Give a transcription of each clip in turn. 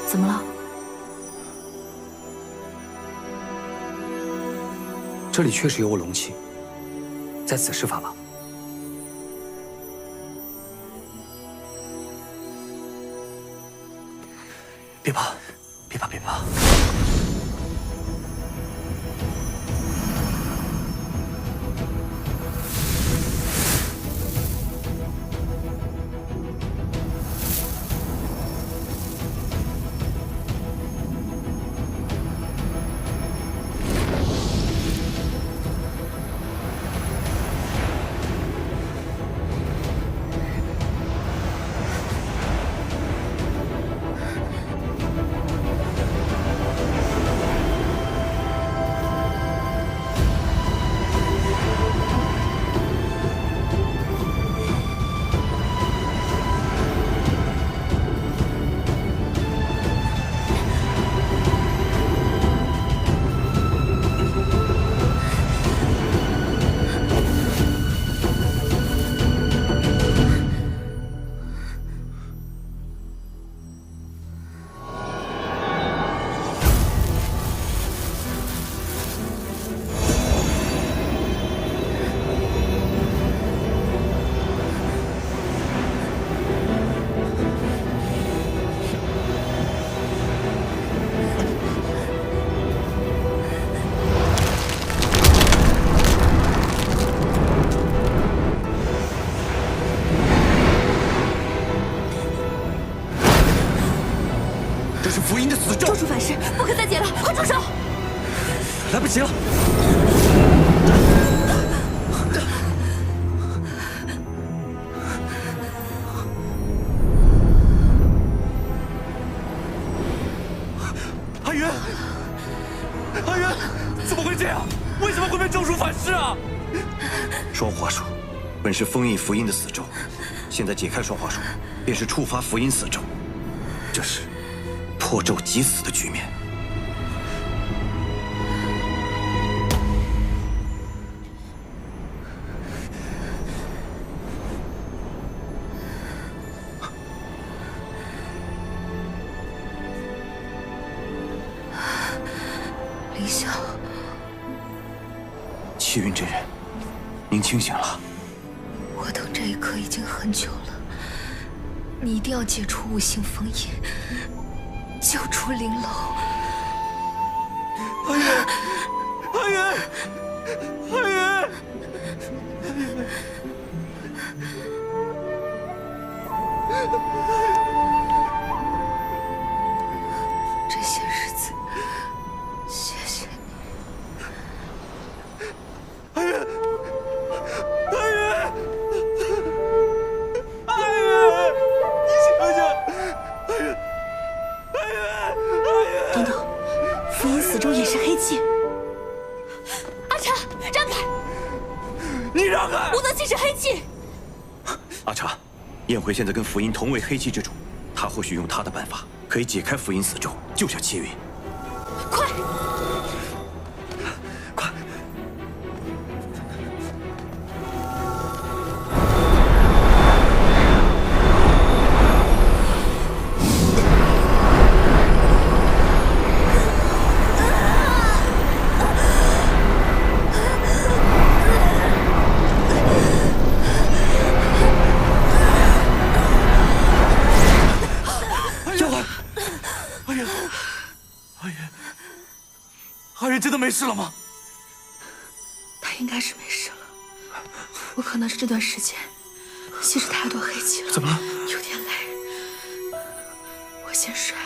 怎么了？这里确实有我龙气，在此施法吧。别怕，别怕，别怕。 这是福音的死咒！咒术反噬，不可再解了，快住手！来不及了！阿云，阿云，怎么会这样？为什么会被咒术反噬啊？双花术本是封印福音的死咒，现在解开双花术，便是触发福音死咒。这是 破咒即死的局面。凌霄，气运真人，您清醒了。我等这一刻已经很久了，你一定要解除五行封印， 救出玲珑！阿云，阿云，阿云！这些日子，谢谢你。阿云，阿云，阿云，你醒醒！阿云，阿云！ 等等，福音死咒也是黑气。阿茶，让开！你让开！无德气是黑气。阿茶，燕回现在跟福音同为黑气之主，他或许用他的办法可以解开福音死咒，救下气运。快！快！阿云真的没事了吗？他应该是没事了。我可能是这段时间吸食太多黑气了，怎么了？有点累，我先睡了。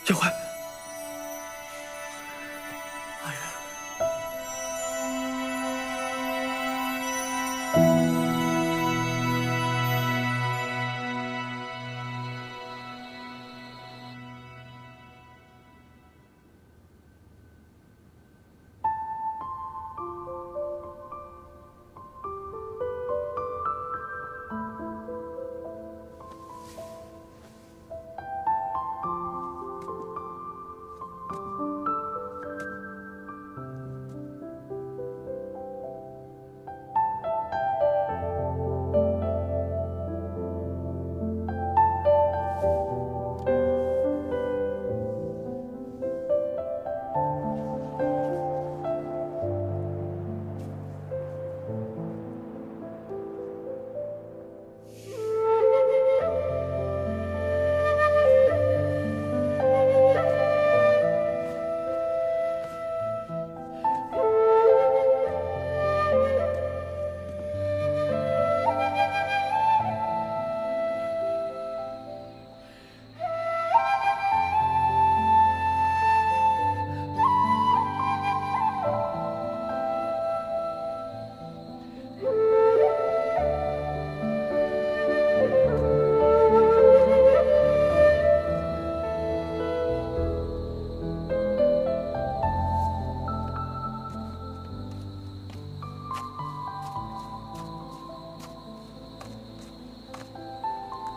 燕怀，阿云。 阿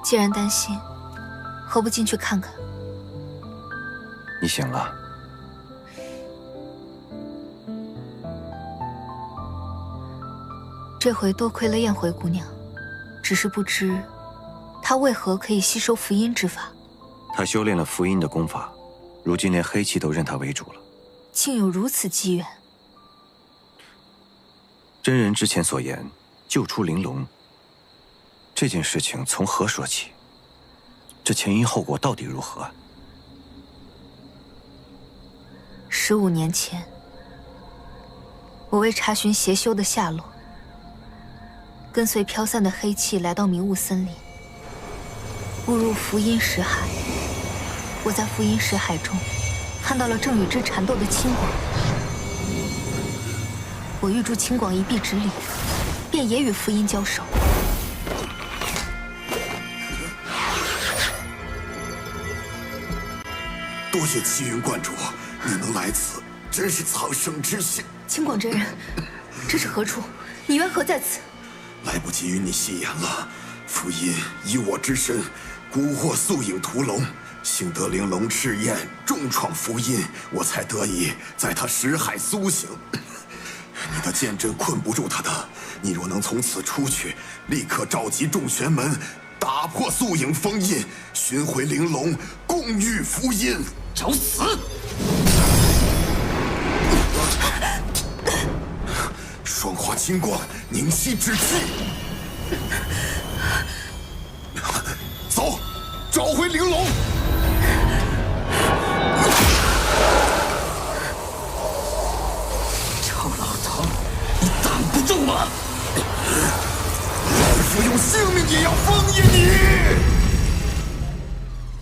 既然担心，何不进去看看？你醒了。这回多亏了燕回姑娘，只是不知她为何可以吸收符阴之法。她修炼了符阴的功法，如今连黑气都认她为主了。竟有如此机缘。真人之前所言，救出玲珑，这件事情从何说起？这前因后果到底如何？15年前，我为查询邪修的下落，跟随飘散的黑气来到迷雾森林，误入符阴石海。我在符阴石海中看到了正与之缠斗的青广，我预祝青广一臂之力，便也与符阴交手。多谢齐云观主，你能来此，真是苍生之幸。青广真人，这是何处？你缘何在此？来不及与你戏言了。符阴以我之身，蛊惑素影屠龙，幸得玲珑赤焰重创符阴，我才得以在他识海苏醒。你的剑阵困不住他的，你若能从此出去，立刻召集众玄门，打破素影封印，寻回玲珑，共御符阴。找死！双花金光，凝息之气。走，找回玲珑。臭老头，你挡不住吗？老夫用性命也要封印你！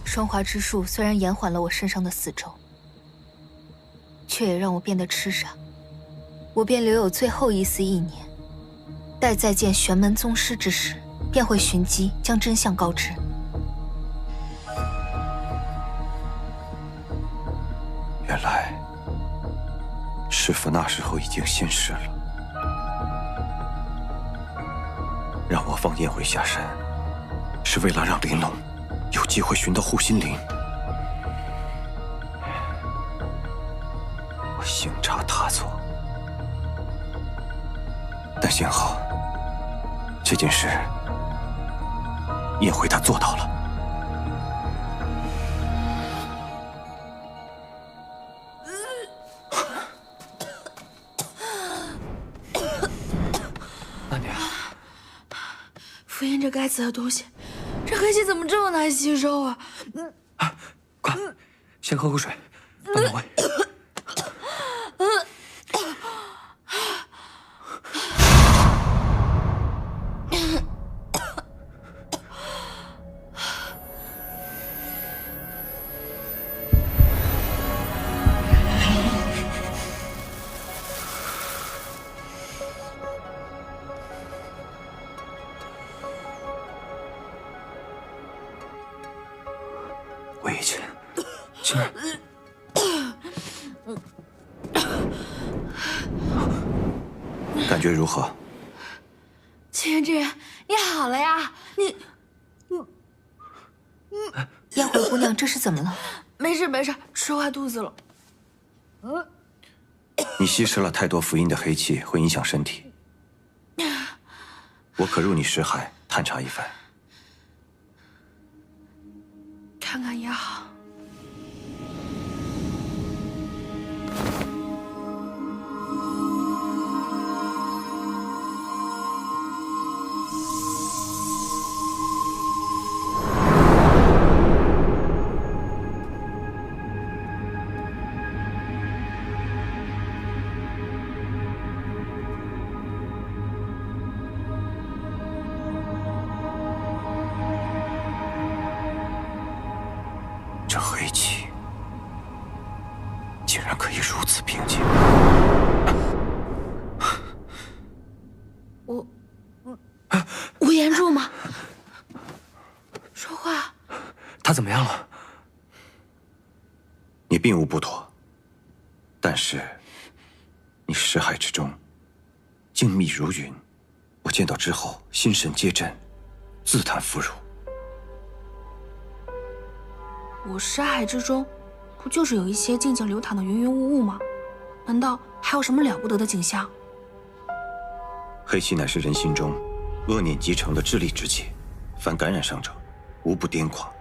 双华之术虽然延缓了我身上的死咒，却也让我变得痴傻。我便留有最后一丝意念，待再见玄门宗师之时，便会寻机将真相告知。原来，师父那时候已经仙逝了，让我放燕回下山，是为了让玲珑有机会寻到护心灵。我行差踏错，但幸好这件事燕回他做到了。阿娘，符阴这该死的东西，这黑气怎么这么难吸收啊？快，先喝口水，等等胃。魏晨，青儿，感觉如何？青云之人，你好了呀？燕回姑娘，这是怎么了？没事没事，吃坏肚子了。你吸食了太多符阴的黑气，会影响身体。我可入你识海探查一番。看看也好。这黑气竟然可以如此平静。无言柱吗？说话。他怎么样了？你并无不妥，但是你识海之中静谧如云，我见到之后心神皆震，自叹弗如。我识海之中，不就是有一些静静流淌的云云雾雾吗？难道还有什么了不得的景象？黑气乃是人心中恶念积成的智力之气，凡感染上者，无不癫狂。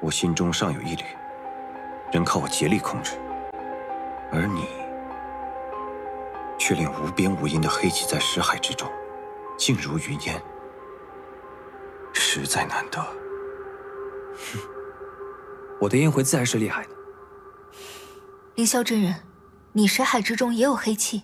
我心中尚有一缕，仍靠我竭力控制，而你却令无边无垠的黑气在识海之中，静如云烟，实在难得。我的烟灰自然是厉害的。凌霄真人，你识海之中也有黑气？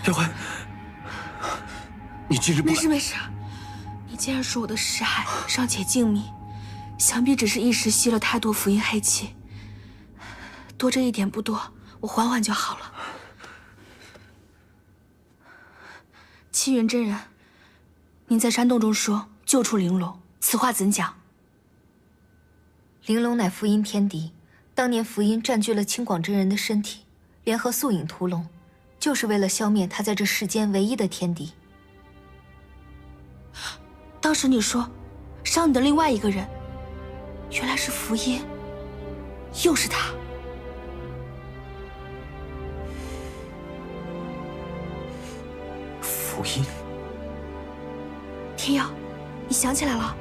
耀辉，你今日不……没事没事，你既然说我的识海尚且静谧，想必只是一时吸了太多符印黑气，多这一点不多，我缓缓就好了。七云真人，您在山洞中说救出玲珑，此话怎讲？玲珑乃符印天敌，当年符印占据了清广真人的身体，联合素影屠龙，就是为了消灭他在这世间唯一的天敌。当时你说伤你的另外一个人，原来是符印，又是他。符印。天耀，你想起来了？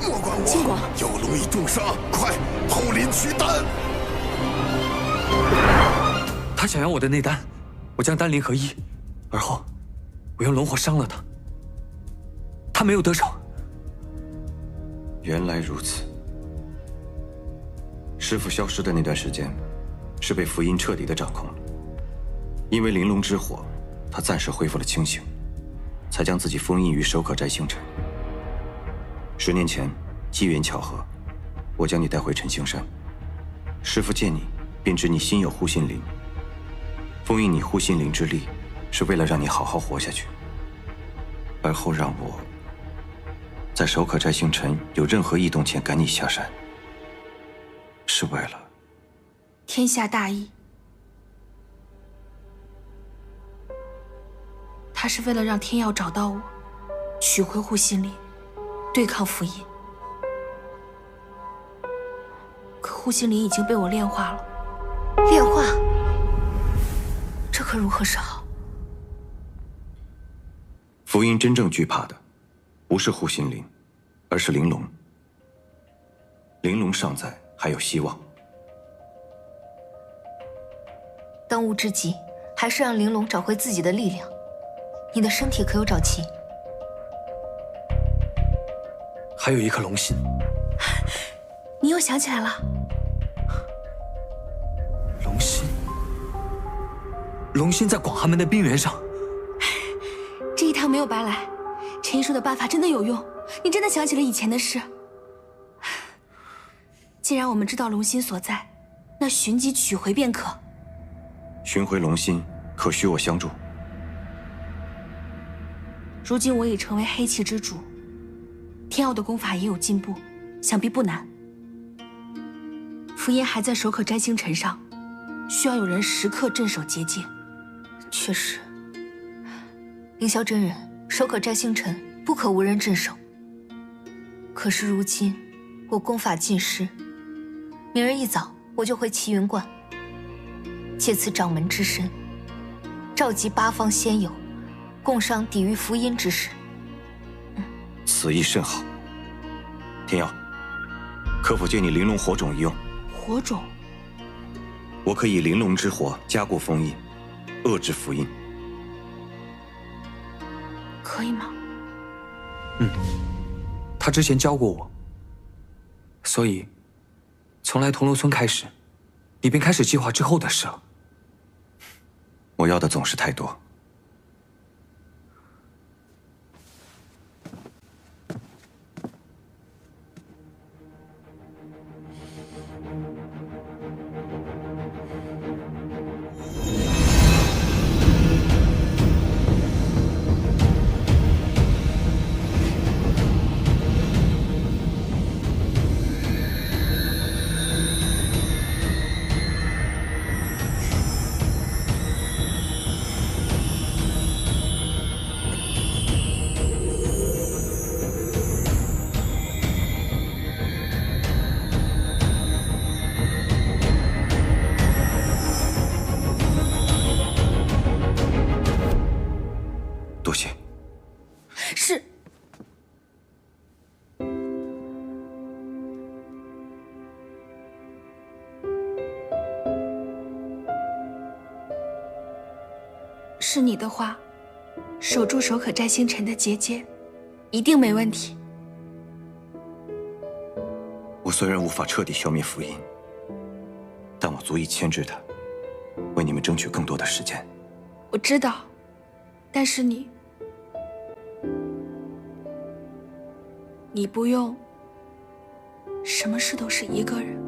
莫管我！有龙已重伤，快后林取丹！他想要我的内丹，我将丹灵合一，而后我用龙火伤了他。他没有得手。原来如此。师父消失的那段时间，是被符印彻底的掌控了。因为玲珑之火，他暂时恢复了清醒，才将自己封印于守可斋星辰。10年前，机缘巧合，我将你带回陈星山。师父见你，便知你心有护心灵。封印你护心灵之力，是为了让你好好活下去。而后让我在守可斋星辰有任何异动前赶你下山，是为了天下大义。他是为了让天耀找到我，取回护心灵，对抗符印。可护心灵已经被我炼化了。炼化？这可如何是好？符印真正惧怕的，不是护心灵，而是玲珑。玲珑尚在，还有希望。当务之急，还是让玲珑找回自己的力量。你的身体可有找齐？还有一颗龙心。你又想起来了？龙心，龙心在广寒门的冰原上。这一趟没有白来，陈医说的办法真的有用，你真的想起了以前的事。既然我们知道龙心所在，那寻机取回便可。寻回龙心，可需我相助？如今我已成为黑气之主，天耀的功法也有进步，想必不难。符印还在守可斋星辰上，需要有人时刻镇守结界。确实，凌霄真人，守可斋星辰不可无人镇守。可是如今我功法尽失，明日一早我就回齐云观，借此掌门之身，召集8方仙友，共商抵御符印之事。此意甚好。天耀，可否借你玲珑火种一用？火种？我可以玲珑之火加固封印，遏制符印。可以吗？他之前教过我，所以从来铜锣村开始，你便开始计划之后的事了。我要的总是太多。是你的话，守住守可摘星辰的结界，一定没问题。我虽然无法彻底消灭福音，但我足以牵制它，为你们争取更多的时间。我知道，但是你不用，什么事都是一个人。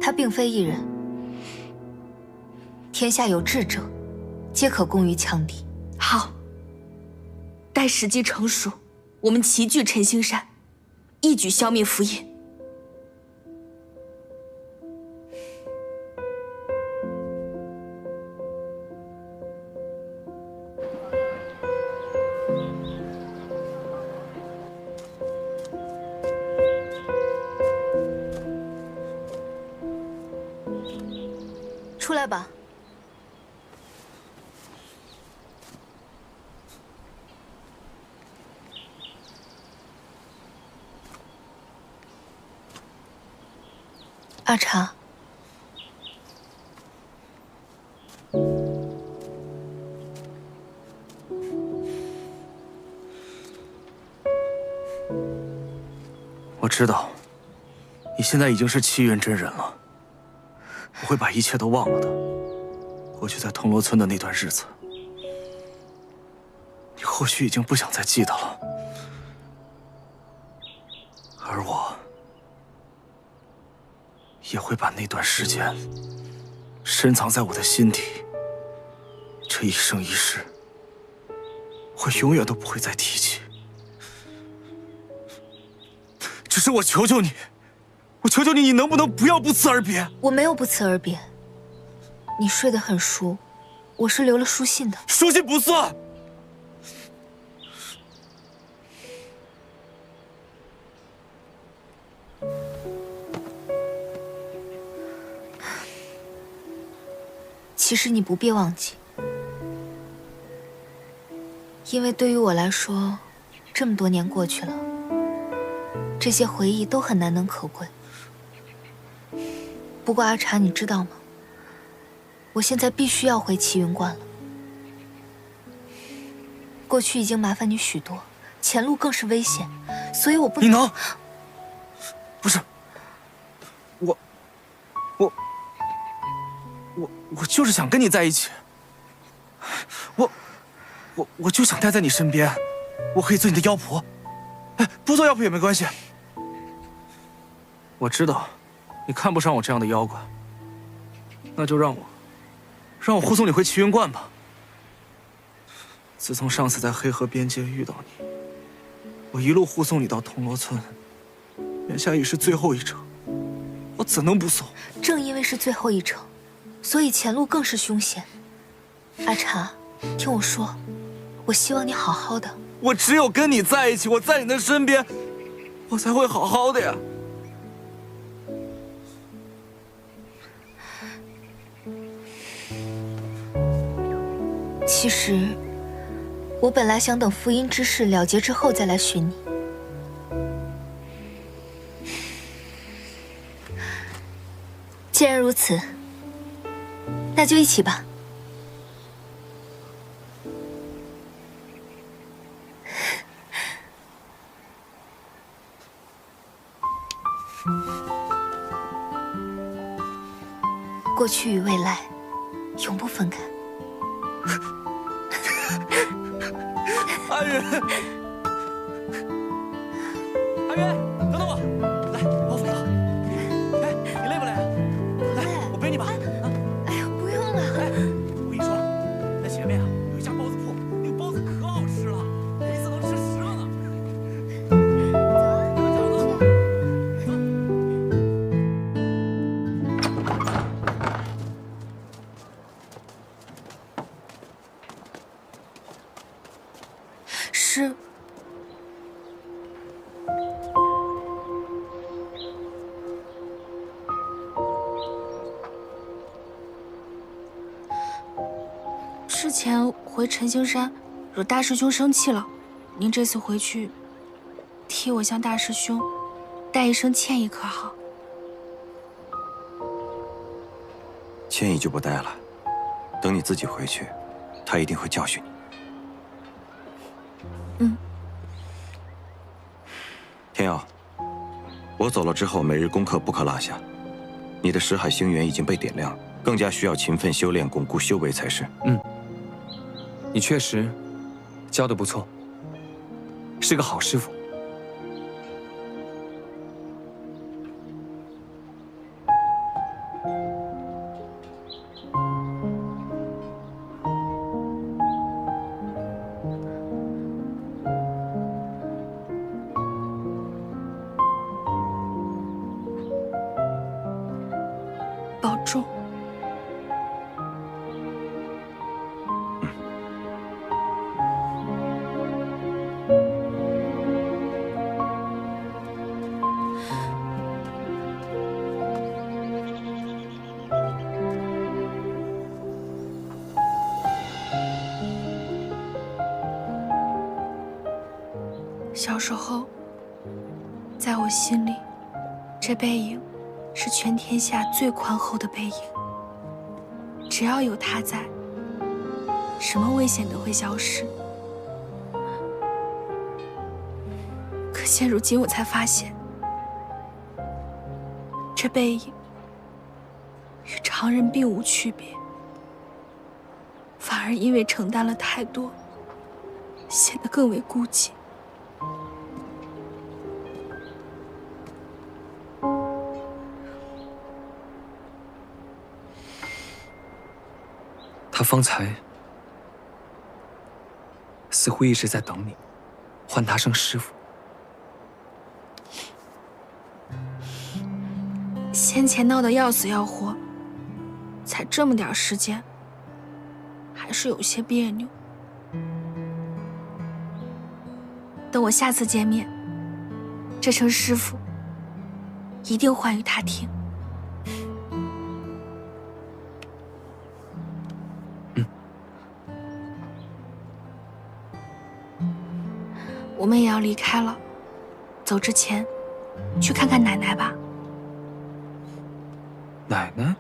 他并非一人，天下有志者，皆可攻于强敌。好，待时机成熟，我们齐聚陈星山，一举消灭福音。出来吧。阿茶，我知道，你现在已经是七元真人了。我会把一切都忘了的。过去在铜锣村的那段日子，你或许已经不想再记得了，而我也会把那段时间深藏在我的心底。这一生一世，我永远都不会再提起。只是我求求你。我求求你，你能不能不要不辞而别？我没有不辞而别。你睡得很熟，我是留了书信的。书信不算。其实你不必忘记，因为对于我来说，这么多年过去了，这些回忆都很难能可贵。不过阿茶，你知道吗？我现在必须要回齐云观了。过去已经麻烦你许多，前路更是危险，所以我不能。你能？不是，我就是想跟你在一起。我就想待在你身边，我可以做你的妖婆，哎，不做妖婆也没关系。我知道。你看不上我这样的妖怪，那就让我护送你回齐云观吧。自从上次在黑河边界遇到你，我一路护送你到铜锣村，眼下已是最后一程，我怎能不送？正因为是最后一程，所以前路更是凶险。阿茶，听我说，我希望你好好的。我只有跟你在一起，我在你的身边，我才会好好的呀。其实，我本来想等福音之事了结之后再来寻你。既然如此，那就一起吧。过去与未来，永不分开。阿云，阿云，等等我，来，包袱了。哎，你累不累？来，我背你吧。啊，哎呀，不用了。哎，我跟你说，在前面啊有一家包子铺，那个包子可好吃了，我一次能吃10个呢。是。之前回陈星山，惹大师兄生气了，您这次回去，替我向大师兄带一声歉意，可好？千亿就不待了，等你自己回去，他一定会教训你。嗯。天耀，我走了之后，每日功课不可落下。你的识海星元已经被点亮，更加需要勤奋修炼，巩固修为才是。嗯，你确实教得不错，是个好师傅。保重。小时候，在我心里，这背影是全天下最宽厚的背影。只要有他在，什么危险都会消失。可现如今我才发现，这背影与常人并无区别，反而因为承担了太多，显得更为孤寂。他方才似乎一直在等你，唤他声师傅。先前闹得要死要活，才这么点时间，还是有些别扭。等我下次见面，这声师傅一定唤与他听。我们也要离开了，走之前，去看看奶奶吧。奶奶？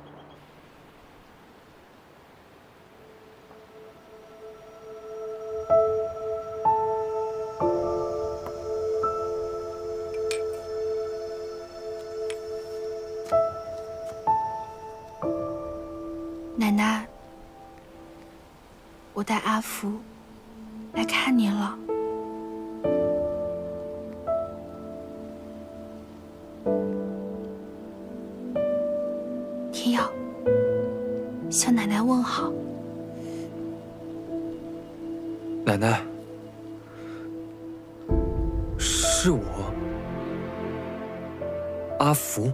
奶奶，我带阿福来看您了。天耀，向奶奶问好。奶奶，是我，阿福。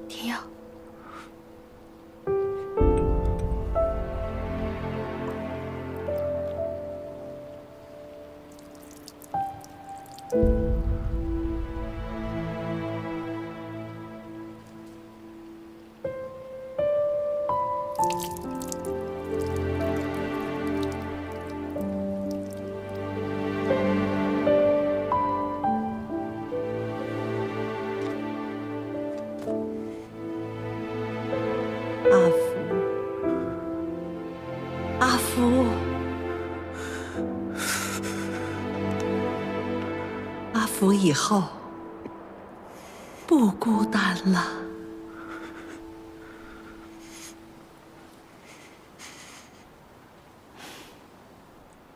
天耀，阿福，阿福以后不孤单了。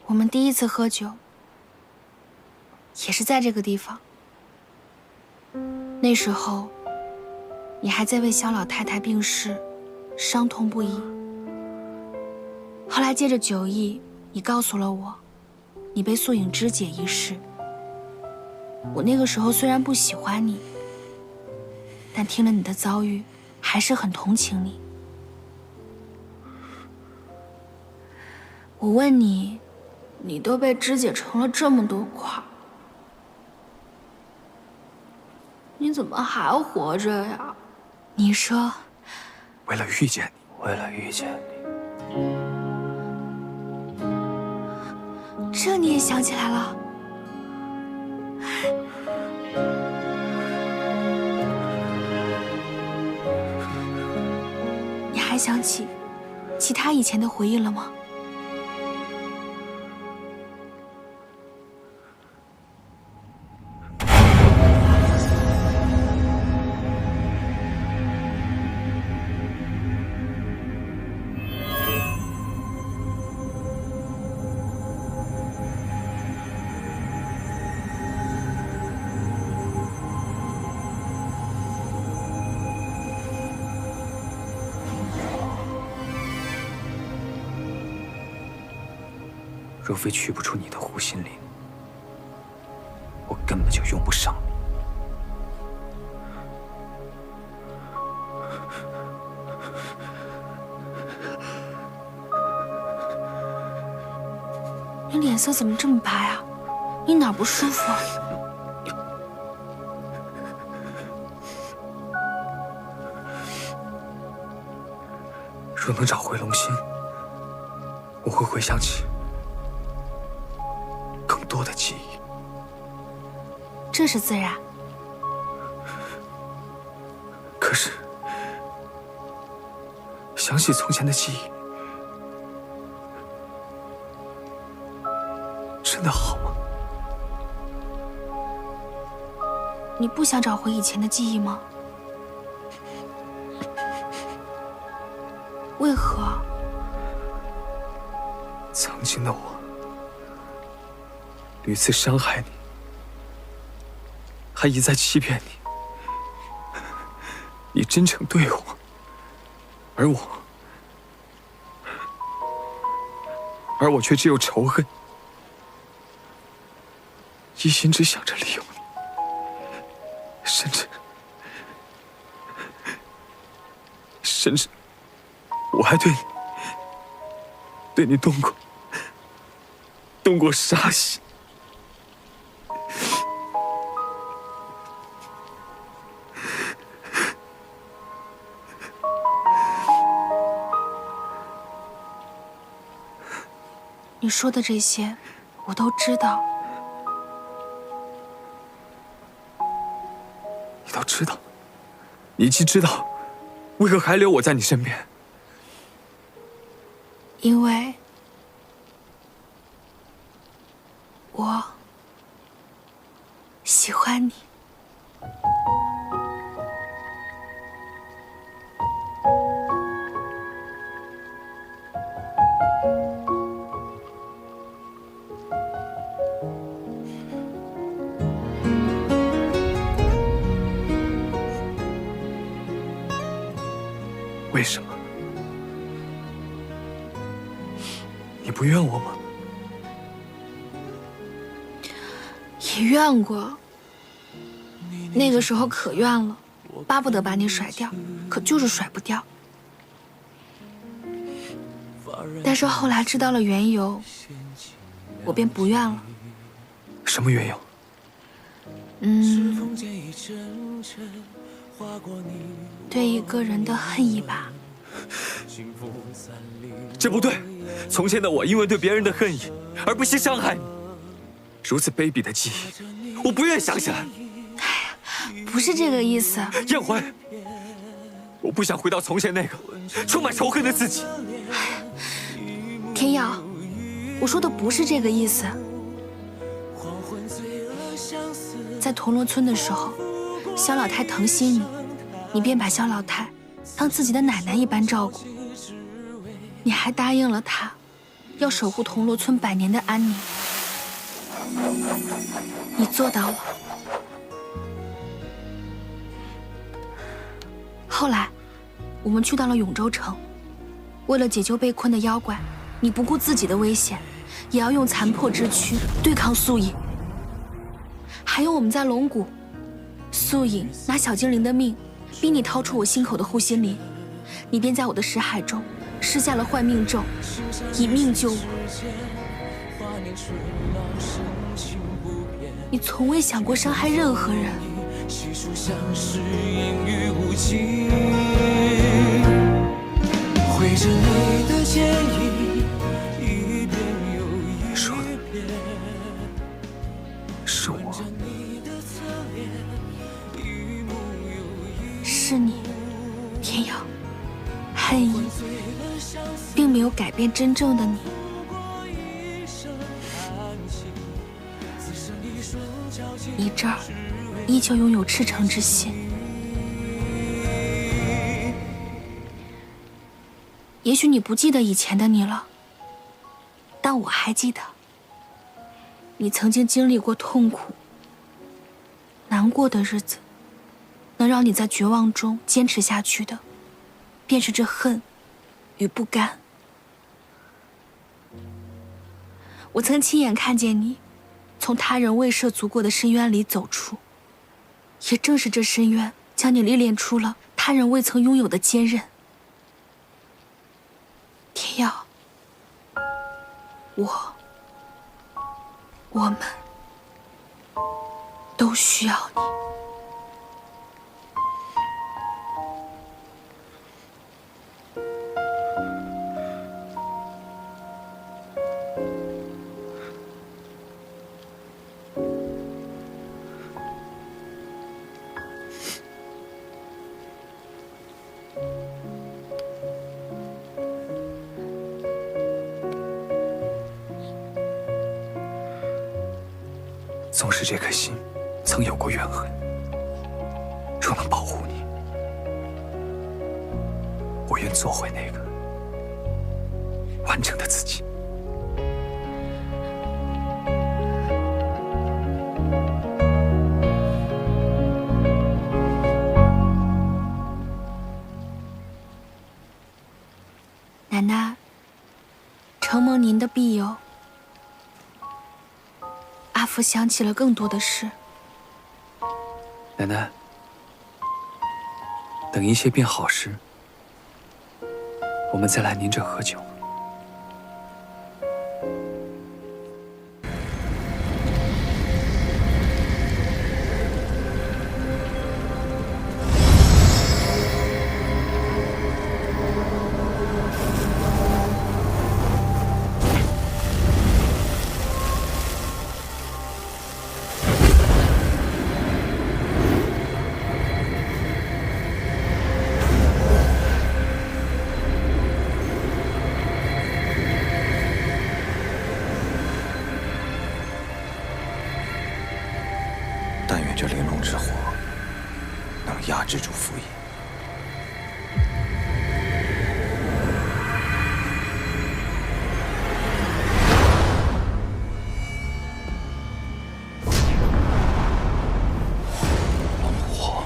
我们第一次喝酒，也是在这个地方。那时候，你还在为肖老太太病逝伤痛不已。后来借着酒意，你告诉了我，你被素影肢解一事。我那个时候虽然不喜欢你，但听了你的遭遇，还是很同情你。我问你，你都被肢解成了这么多块，你怎么还活着呀？你说，为了遇见你，为了遇见你。这你也想起来了？还想起其他以前的回忆了吗？若非取不出你的护心灵，我根本就用不上你。你脸色怎么这么白啊？你哪儿不舒服啊？若能找回龙心，我会回想起更多的记忆。这是自然。可是，想起从前的记忆，真的好吗？你不想找回以前的记忆吗？为何？曾经的我，屡次伤害你，还一再欺骗你。你真诚对我，而我却只有仇恨，一心只想着利用你，甚至，我还对你动过杀心。你说的这些，我都知道。你都知道？你既知道，为何还留我在你身边？因为我喜欢你。为什么？你不怨我吗？也怨过，那个时候可怨了，巴不得把你甩掉，可就是甩不掉。但是后来知道了缘由，我便不怨了。什么缘由？对一个人的恨意吧。这不对，从前的我因为对别人的恨意而不惜伤害你，如此卑鄙的记忆，我不愿想起来。不是这个意思。燕怀，我不想回到从前那个充满仇恨的自己。天耀，我说的不是这个意思。在铜锣村的时候，萧老太疼惜你，你便把萧老太当自己的奶奶一般照顾。你还答应了她，要守护铜锣村100年的安宁。你做到了。后来，我们去到了永州城，为了解救被困的妖怪，你不顾自己的危险，也要用残破之躯对抗素影。还有我们在龙谷，素影拿小精灵的命，逼你掏出我心口的护心灵，你便在我的识海中施下了幻命咒，以命救我。你从未想过伤害任何人。绘着你的剪影，一遍又一遍。说的是我。是你，天耀，恨意。你，并没有改变真正的你。你这儿依旧拥有赤诚之心。也许你不记得以前的你了，但我还记得。你曾经经历过痛苦、难过的日子，能让你在绝望中坚持下去的，便是这恨与不甘。我曾亲眼看见你从他人未涉足过的深渊里走出，也正是这深渊将你历练出了他人未曾拥有的坚韧。天耀，我们都需要你。纵使这颗心曾有过怨恨，若能保护你，我愿做回那个完整的自己。奶奶，承蒙您的庇佑，阿福想起了更多的事。奶奶，等一切变好时，我们再来您这喝酒。但愿这玲珑之火能压制住符印。龙火，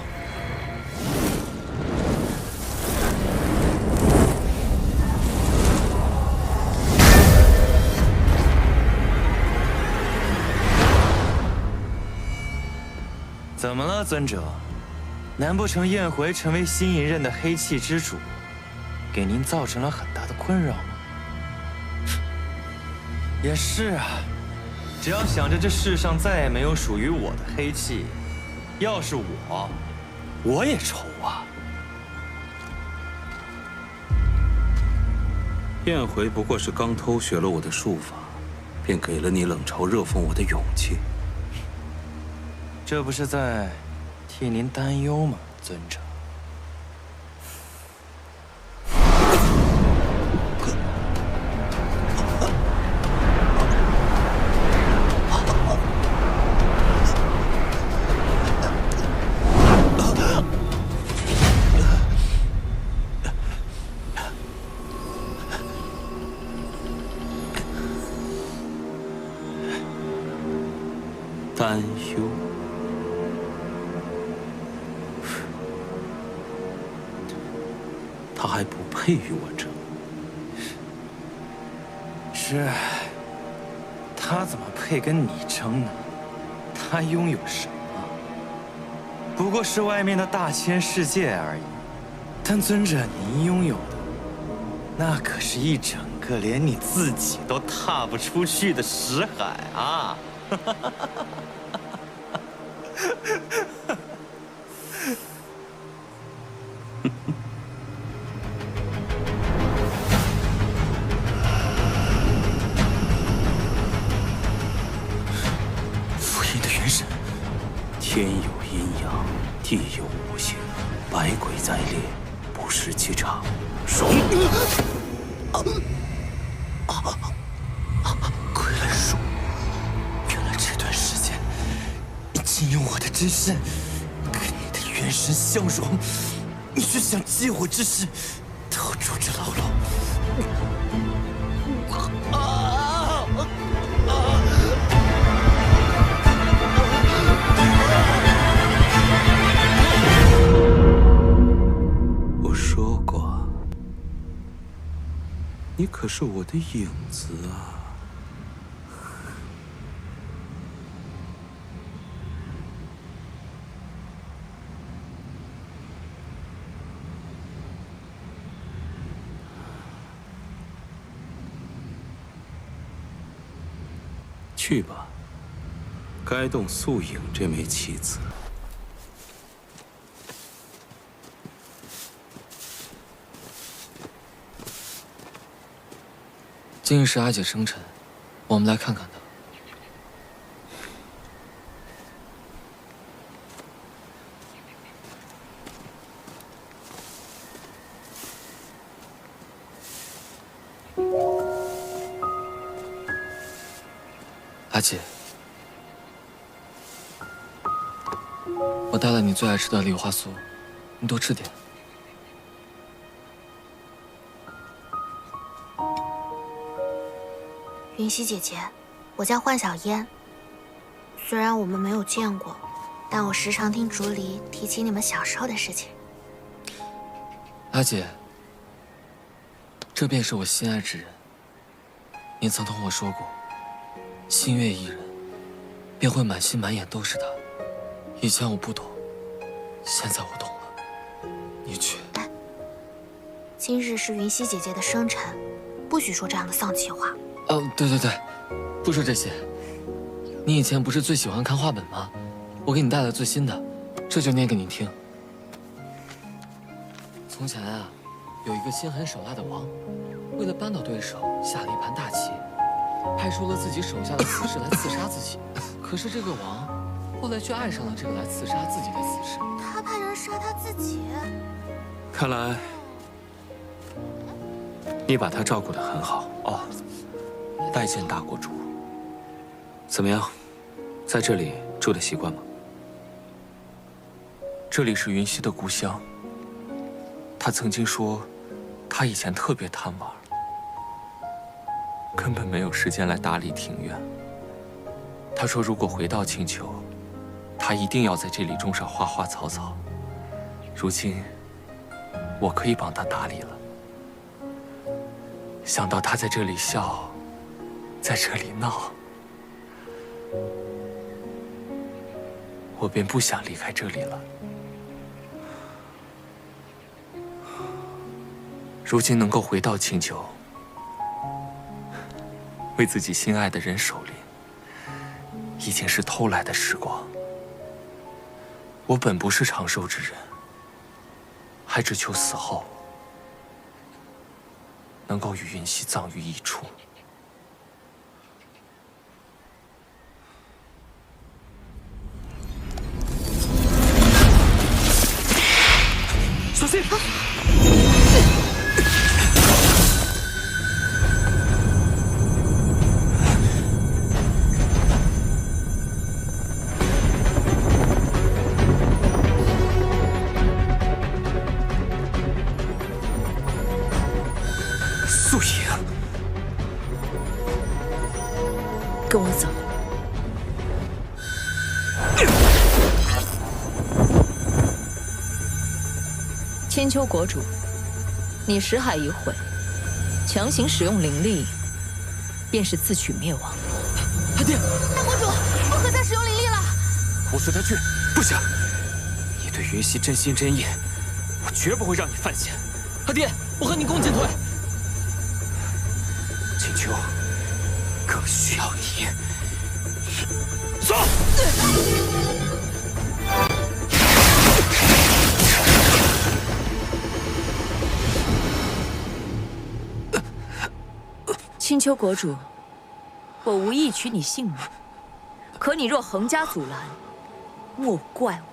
怎么了，尊者？难不成燕回成为新一任的黑气之主，给您造成了很大的困扰吗？也是啊，只要想着这世上再也没有属于我的黑气，要是我也愁啊。燕回不过是刚偷学了我的术法，便给了你冷嘲热讽我的勇气。这不是在替您担忧吗，尊者？担忧。他还不配与我争。是，他怎么配跟你争呢？他拥有什么？不过是外面的大千世界而已。但尊者您拥有的，那可是一整个连你自己都踏不出去的识海啊！符印的元神，天有阴阳，地有五行，百鬼在列，不识其常，荣！傀儡术，原来这段时间你竟用我的真身跟你的元神相融，你是想借我之势逃出这牢笼？我说过，你可是我的影子啊！去吧，该动素影这枚棋子。今日是阿姐生辰，我们来看看她。阿姐，我带了你最爱吃的梨花酥，你多吃点。云溪姐姐，我叫幻小烟。虽然我们没有见过，但我时常听竹离提起你们小时候的事情。阿姐，这便是我心爱之人。您曾同我说过，心悦一人，便会满心满眼都是他。以前我不懂，现在我懂了。你去。今日是云溪姐姐的生辰，不许说这样的丧气话。哦，对对对，不说这些。你以前不是最喜欢看画本吗？我给你带了最新的，这就念给你听。从前啊，有一个心狠手辣的王，为了扳倒对手，下了一盘大棋，派出了自己手下的死士来刺杀自己。可是这个王后来却爱上了这个来刺杀自己的死士。他派人杀他自己？看来你把他照顾得很好哦。拜见大国主。怎么样，在这里住的习惯吗？这里是云溪的故乡。他曾经说，他以前特别贪玩，根本没有时间来打理庭院。他说，如果回到青丘，他一定要在这里种上花花草草。如今，我可以帮他打理了。想到他在这里笑，在这里闹，我便不想离开这里了。如今能够回到青丘，为自己心爱的人守灵，已经是偷来的时光。我本不是长寿之人，还只求死后能够与云溪葬于一处。小心！素影，跟我走。千秋国主，你识海已毁，强行使用灵力，便是自取灭亡。阿爹，大国主，不可再使用灵力了。我随他去。不行，你对云溪真心真意，我绝不会让你犯险。阿爹，我和你共进退。青丘更需要你。走。青丘国主，我无意取你性命，可你若横加阻拦，莫怪我。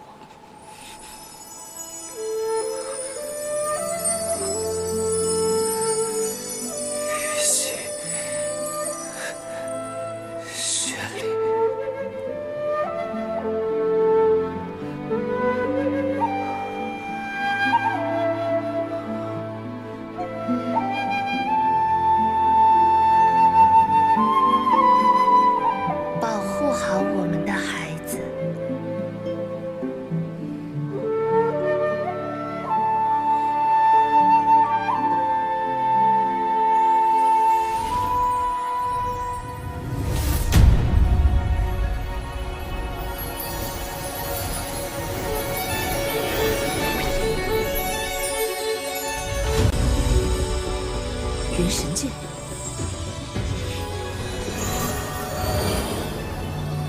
元神剑。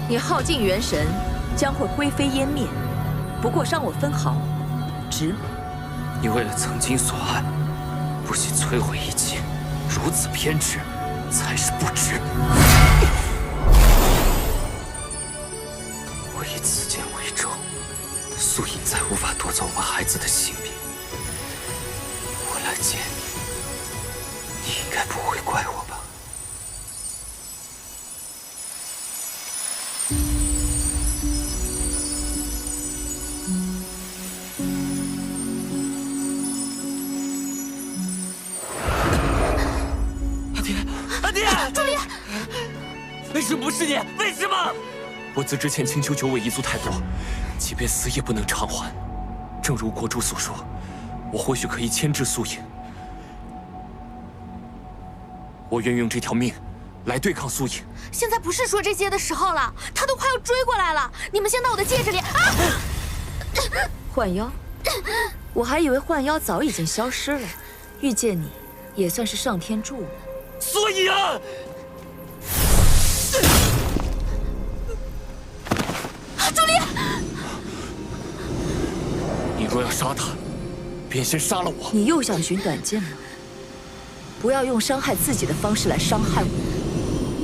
你耗尽元神，将会灰飞烟灭。不过伤我分毫，值吗？你为了曾经所爱，不惜摧毁一切，如此偏执，才是不值。我以此剑为舟，素隐再无法夺走我们孩子的性命。我来见你，你应该不会怪我吧？阿爹！朱离！为什么不是你？为什么？我自之前青丘九尾一族太多，即便死也不能偿还。正如国主所说，我或许可以牵制素隐，我愿用这条命来对抗素隐。现在不是说这些的时候了，他都快要追过来了。你们先到我的戒指里啊！幻妖，我还以为幻妖早已经消失了，遇见你也算是上天助我。素隐啊！朱离，你若要杀他，便先杀了我。你又想寻短见吗？不要用伤害自己的方式来伤害我。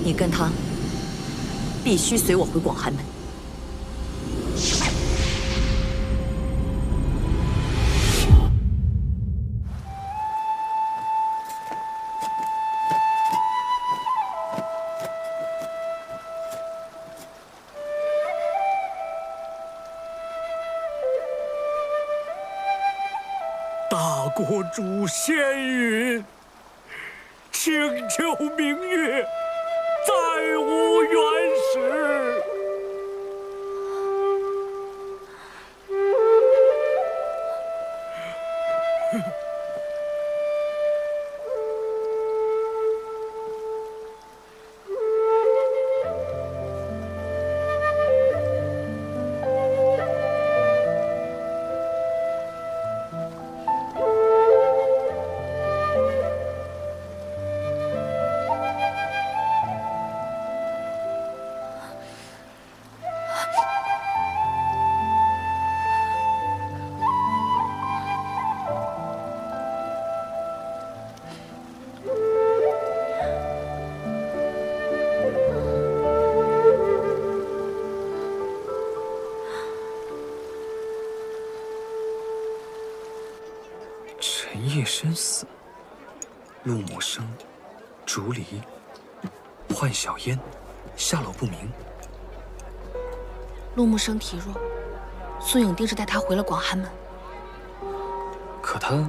你跟他必须随我回广寒门。大国主仙云，请求明月，再无原始。陈夜深死，陆木生、竹离、幻小烟下落不明。陆木生体弱，苏影定是带他回了广寒门。可他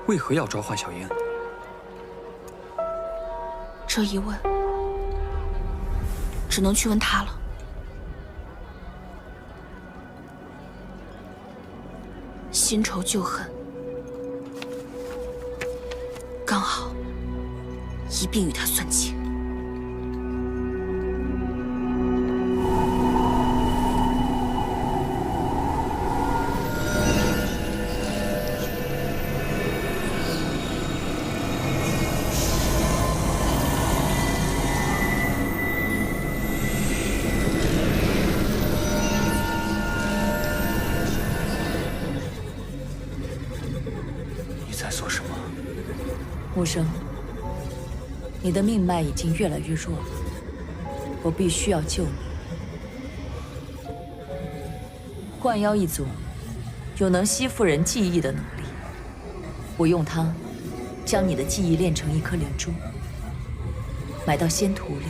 为何要抓幻小烟？这一问，只能去问他了。新仇旧恨，刚好一并与他算清。木生，你的命脉已经越来越弱了，我必须要救你。幻妖一族有能吸附人记忆的能力，我用它将你的记忆炼成一颗灵珠，埋到仙土里，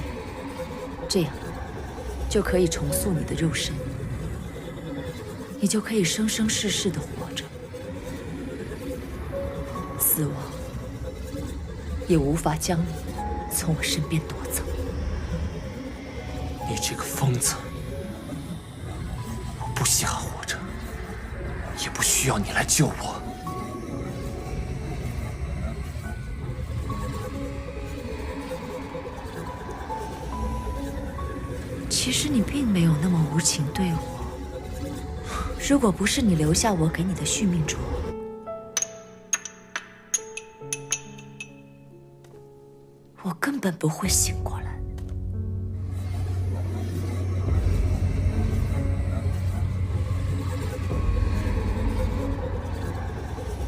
这样就可以重塑你的肉身，你就可以生生世世的活着，死亡也无法将你从我身边夺走。你这个疯子！我不稀罕活着，也不需要你来救我。其实你并没有那么无情对我。如果不是你留下我给你的续命镯，我根本不会醒过来。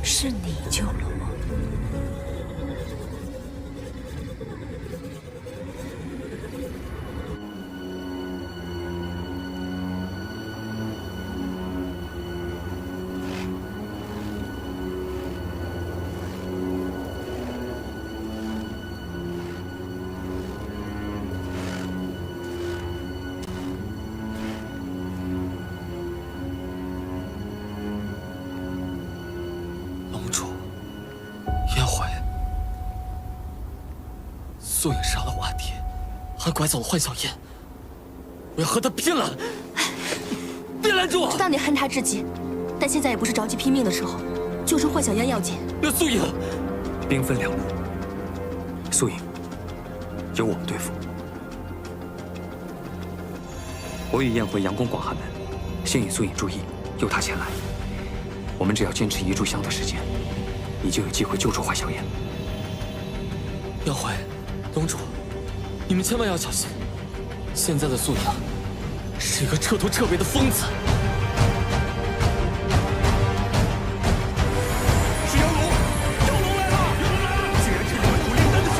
是你救了我。素影杀了我阿爹，还拐走了幻小燕，我要和他拼了！别拦住我！知道你恨他至极，但现在也不是着急拼命的时候，救出幻小燕要紧。那素影，兵分两路，素影由我们对付。我与燕回杨公广寒门，先引素影注意，诱他前来。我们只要坚持一炷香的时间，你就有机会救出幻小燕。耀辉。龙主，你们千万要小心！现在的素影是一个彻头彻尾的疯子。是妖龙，妖龙来了！妖龙来了！竟然是我们主灵丹的血！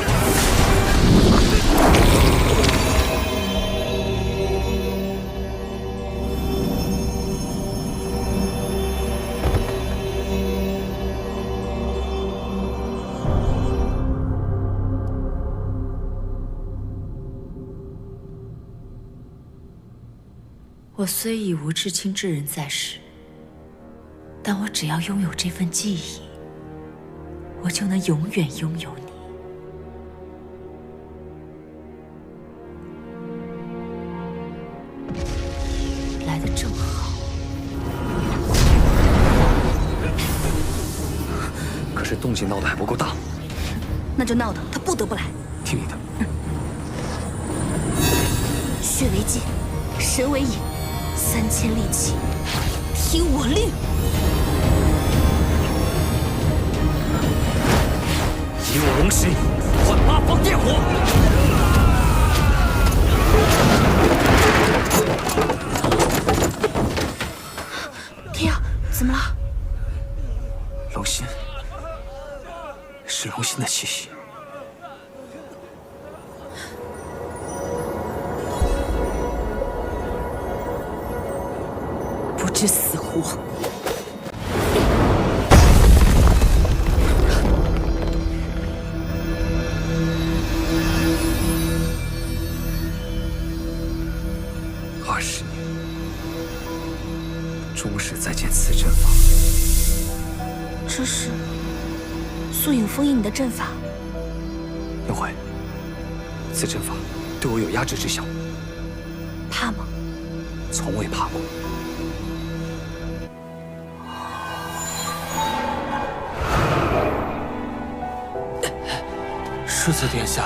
我虽已无至亲之人在世，但我只要拥有这份记忆，我就能永远拥有你。来得正好。可是动静闹得还不够大。那就闹得他不得不来。听你的。血为筋，神为引。3000利器，听我令！以我龙石换8方电火！天啊，怎么了？龙心，是龙心的气息。不知死活！20年，终是再见此阵法。这是素影封印你的阵法。幽辉，此阵法对我有压制之效。怕吗？从未怕过。世子殿下，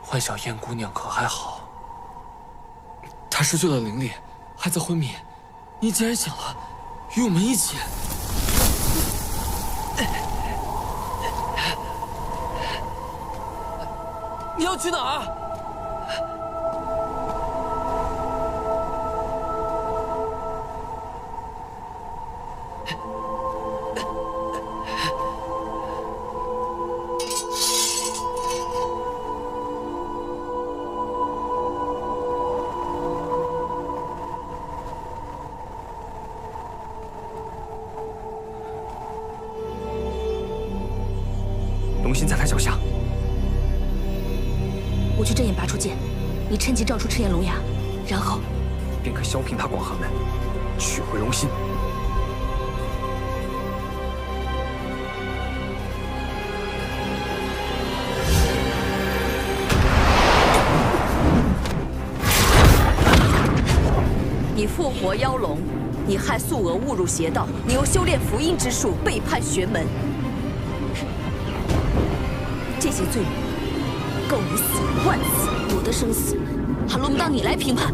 幻小燕姑娘可还好？她失去了灵力，还在昏迷。你既然醒了，与我们一起。你要去哪儿？龙心在他脚下。我去阵眼拔出剑，你趁机照出赤焰龙牙，然后便可削平他广寒门，取回龙心。你复活妖龙，你害素娥误入邪道，你又修炼符印之术，背叛玄门。这些罪名够你死10000次，我的生死还轮不到你来评判。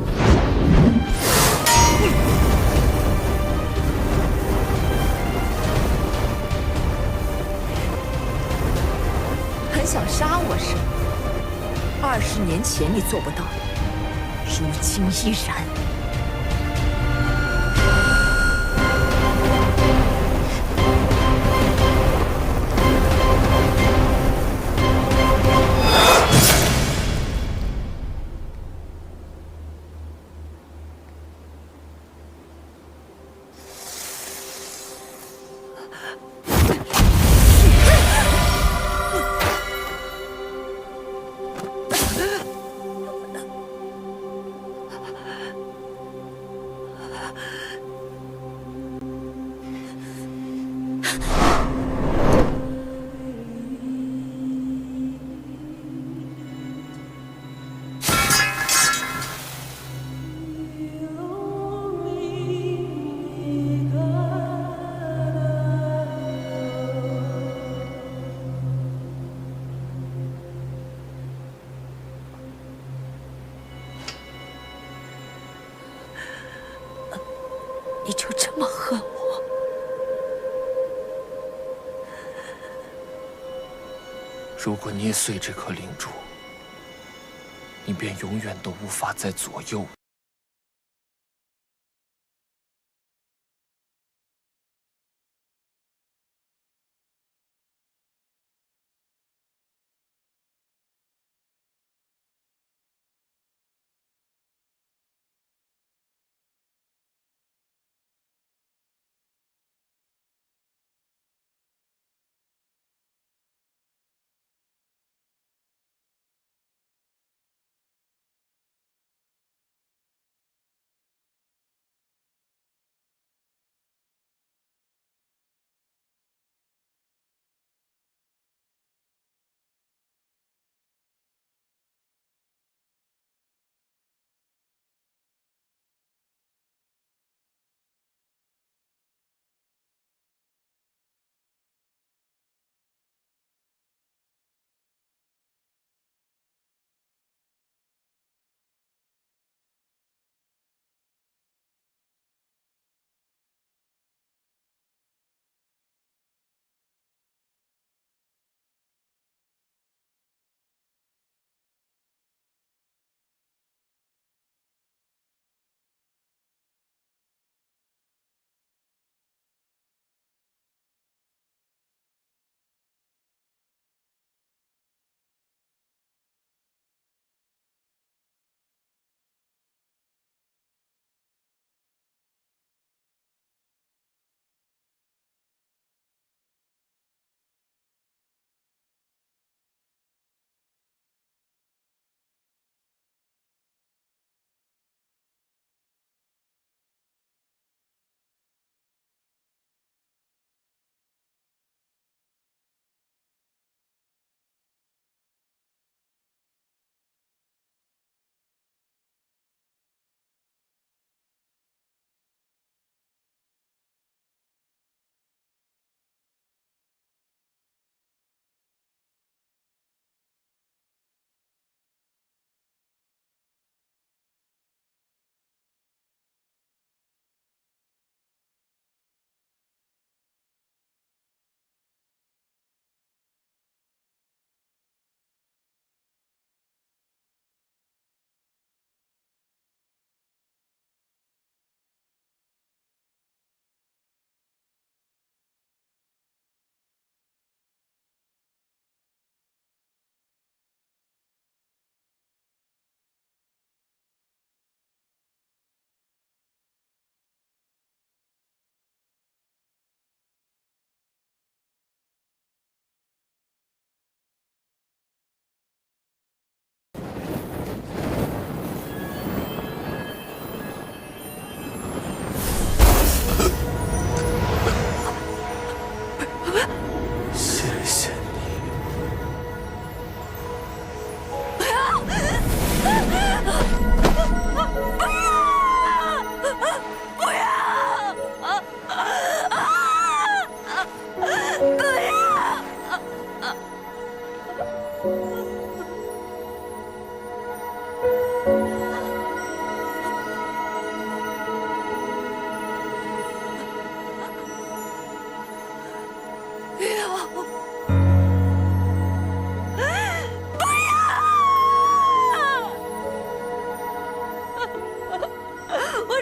前你做不到，如今依然。你就这么恨我？如果捏碎这颗灵珠，你便永远都无法再左右我。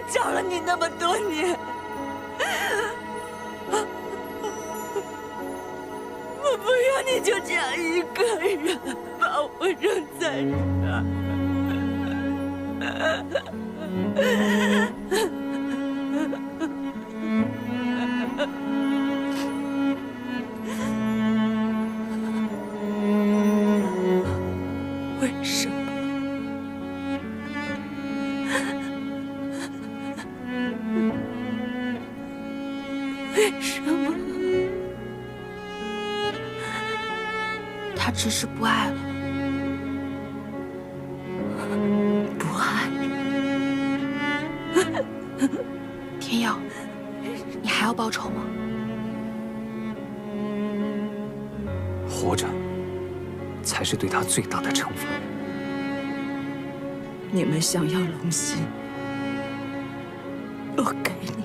找了你那么多年，我不要你就这样一个人把我扔在为什么？为什么？他只是不爱了，不爱。天耀，你还要报仇吗？活着，才是对他最大的惩罚。你们想要龙心，我给你们。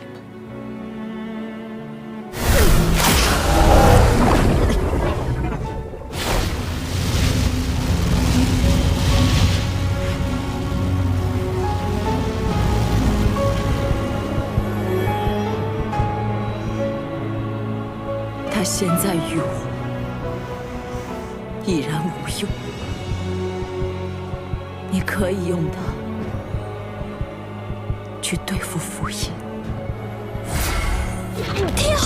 他现在与我已然无用，你可以用它去对付符印。跳！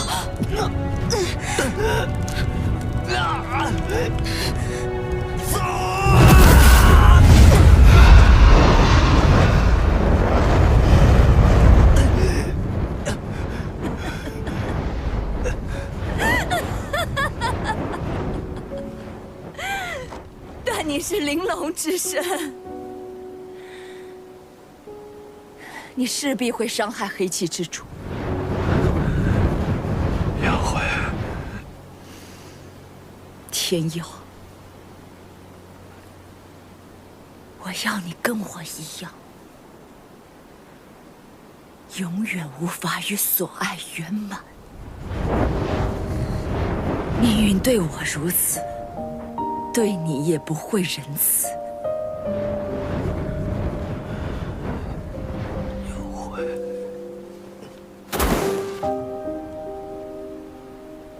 但你是玲珑之身，你势必会伤害黑气之主。杨慧，天耀，我要你跟我一样，永远无法与所爱圆满。命运对我如此，对你也不会仁慈。